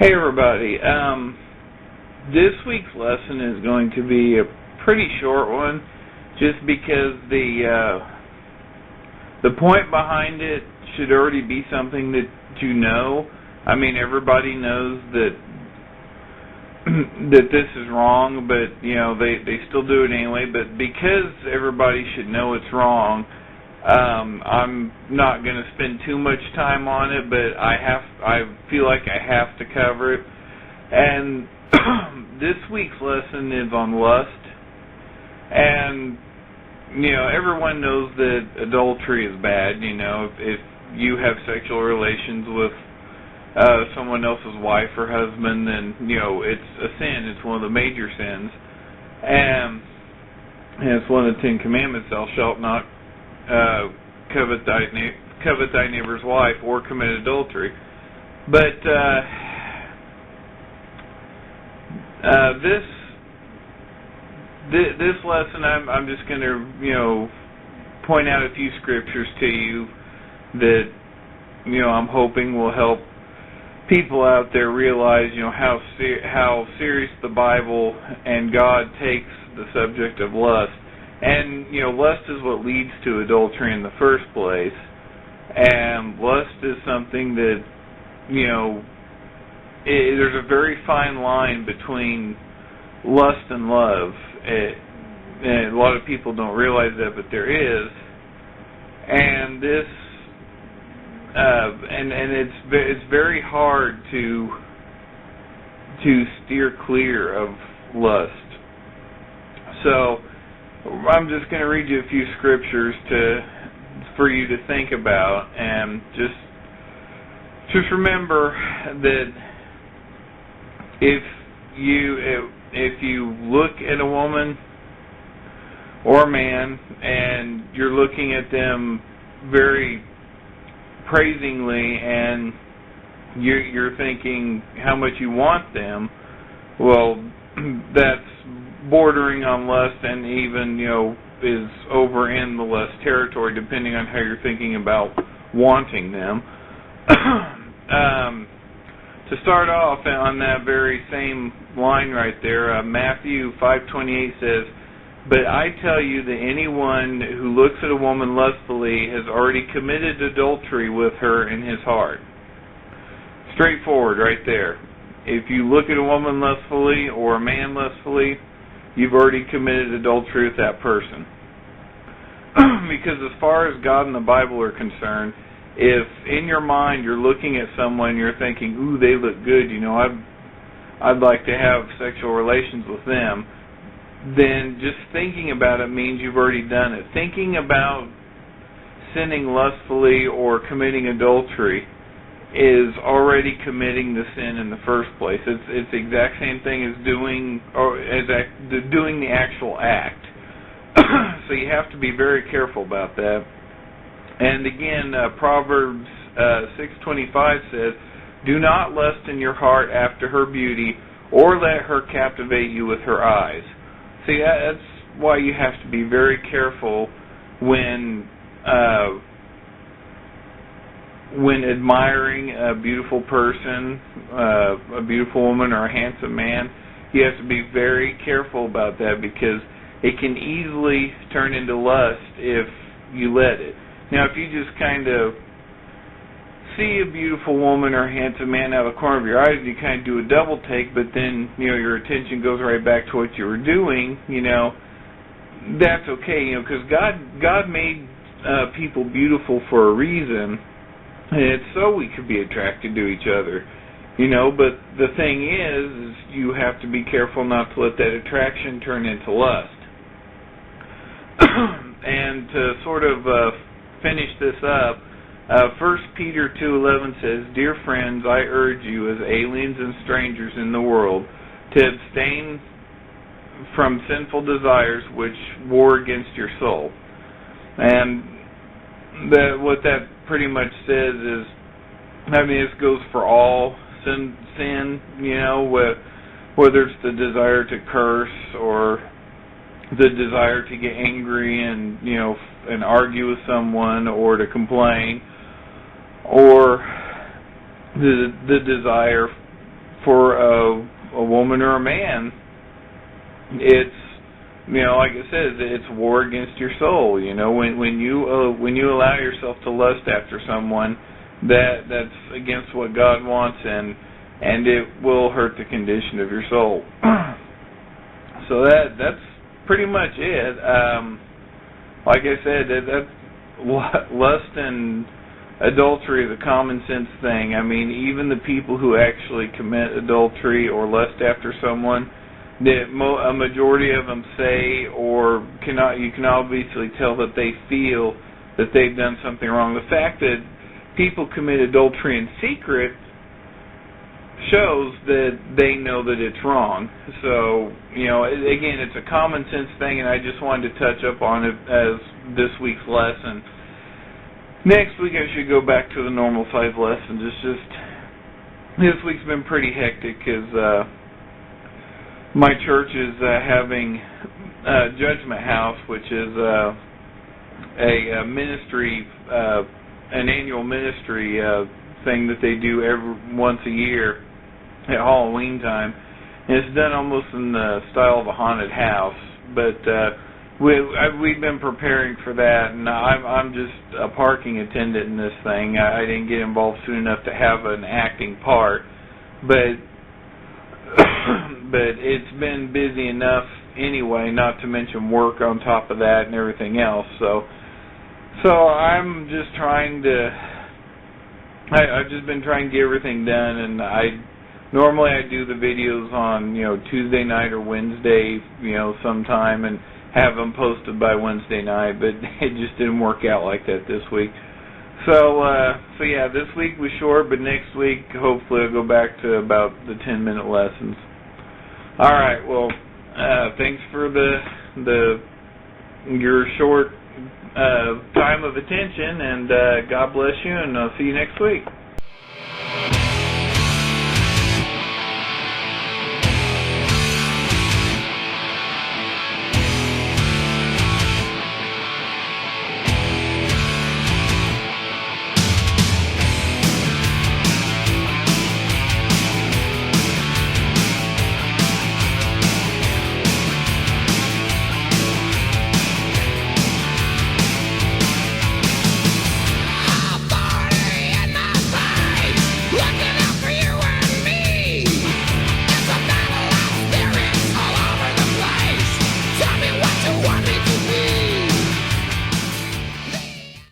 Hey everybody, this week's lesson is going to be a pretty short one, just because the point behind it should already be something that you know. I mean, everybody knows that this is wrong, but they still do it anyway. But because everybody should know it's wrong, I'm not going to spend too much time on it, but I feel like I have to cover it. And this week's lesson is on lust. And everyone knows that adultery is bad. If you have sexual relations with someone else's wife or husband, then it's a sin. It's one of the major sins, and it's one of the 10 Commandments: thou shalt not covet thy neighbor's wife or commit adultery. But this lesson, I'm just going to point out a few scriptures to you that I'm hoping will help people out there realize how serious the Bible and God takes the subject of lust. And, lust is what leads to adultery in the first place. And lust is something that, there's a very fine line between lust and love. And a lot of people don't realize that, but there is. And this, and it's very hard to steer clear of lust. So, I'm just going to read you a few scriptures for you to think about, and just remember that if you look at a woman or a man and you're looking at them very praisingly and you're thinking how much you want them, well, that's bordering on lust, and even is over in the lust territory, depending on how you're thinking about wanting them. To start off on that very same line right there, Matthew 5:28 says, "But I tell you that anyone who looks at a woman lustfully has already committed adultery with her in his heart." Straightforward right there. If you look at a woman lustfully or a man lustfully, you've already committed adultery with that person. Because as far as God and the Bible are concerned, if in your mind you're looking at someone, you're thinking, "Ooh, they look good, I'd like to have sexual relations with them," then just thinking about it means you've already done it. Thinking about sinning lustfully or committing adultery is already committing the sin in the first place. It's the exact same thing as doing the actual act. So you have to be very careful about that. And again, Proverbs 6:25 says, "Do not lust in your heart after her beauty, or let her captivate you with her eyes." See, that's why you have to be very careful when admiring a beautiful person, a beautiful woman or a handsome man. You have to be very careful about that, because it can easily turn into lust if you let it. Now, if you just kind of see a beautiful woman or a handsome man out of the corner of your eyes, and you kind of do a double take, but then your attention goes right back to what you were doing, that's okay, because God made people beautiful for a reason. And it's so we could be attracted to each other, but the thing is you have to be careful not to let that attraction turn into lust. And to sort of finish this up, 1 Peter 2:11 says, "Dear friends, I urge you as aliens and strangers in the world to abstain from sinful desires which war against your soul." And what that pretty much says is, this goes for all sin, whether it's the desire to curse or the desire to get angry and argue with someone, or to complain, or the desire for a woman or a man, it's, like it says, it's war against your soul. When you allow yourself to lust after someone, that's against what God wants, and it will hurt the condition of your soul. So that's pretty much it. Like I said, that's lust and adultery is a common sense thing. I mean, even the people who actually commit adultery or lust after someone, a majority of them say, or you can obviously tell that they feel that they've done something wrong. The fact that people commit adultery in secret shows that they know that it's wrong. So, again, it's a common sense thing, and I just wanted to touch up on it as this week's lesson. Next week I should go back to the normal size lessons. It's just, this week's been pretty hectic because my church is having Judgment House, which is a ministry, an annual ministry thing that they do once a year at Halloween time, and it's done almost in the style of a haunted house. But we've been preparing for that, and I'm just a parking attendant in this thing. I didn't get involved soon enough to have an acting part, but it's been busy enough anyway, not to mention work on top of that and everything else. So I'm just trying to. I've just been trying to get everything done, and normally I do the videos on Tuesday night or Wednesday, sometime, and have them posted by Wednesday night, but it just didn't work out like that this week. So yeah, this week was short, but next week hopefully I'll go back to about the 10-minute lessons. All right, well, thanks for your short time of attention, and God bless you, and I'll see you next week.